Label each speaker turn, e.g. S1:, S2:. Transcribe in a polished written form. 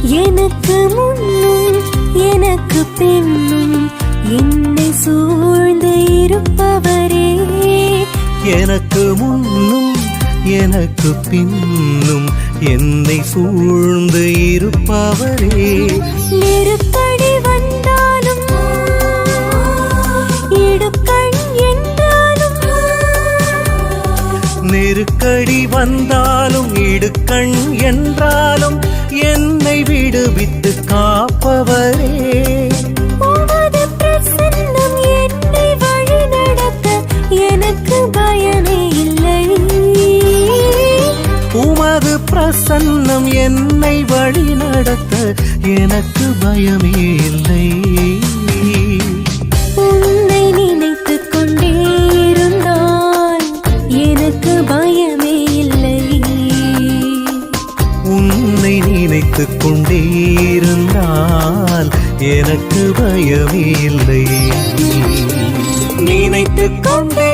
S1: எனக்கு முன்னும் எனக்கு பின்னும் என்னை சூழ்ந்து இருப்பவரே.
S2: எனக்கு முன்னும் எனக்கு பின்னும் என்னை சூழ்ந்து இருப்பவரே.
S1: நெருக்கடி வந்தாலும் இடுக்கண் என்றாலும்,
S2: நெருக்கடி வந்தாலும் இடுக்கண் என்றாலும் என்னை விடுவித்து காப்பவரே.
S1: உமது பிரசன்னம் என்னை வழி நடத்த எனக்கு பயமே இல்லை.
S2: உமது பிரசன்னம் என்னை வழி நடத்த எனக்கு பயமே இல்லை.
S1: உன்னை நினைத்துக் கொண்டே இருந்தால் எனக்கு பயமே இல்லை.
S2: உன்னை நினைத்துக் கொண்டே இருந்தால் எனக்கு பயமே இல்லை. நினைத்துக் கொண்டே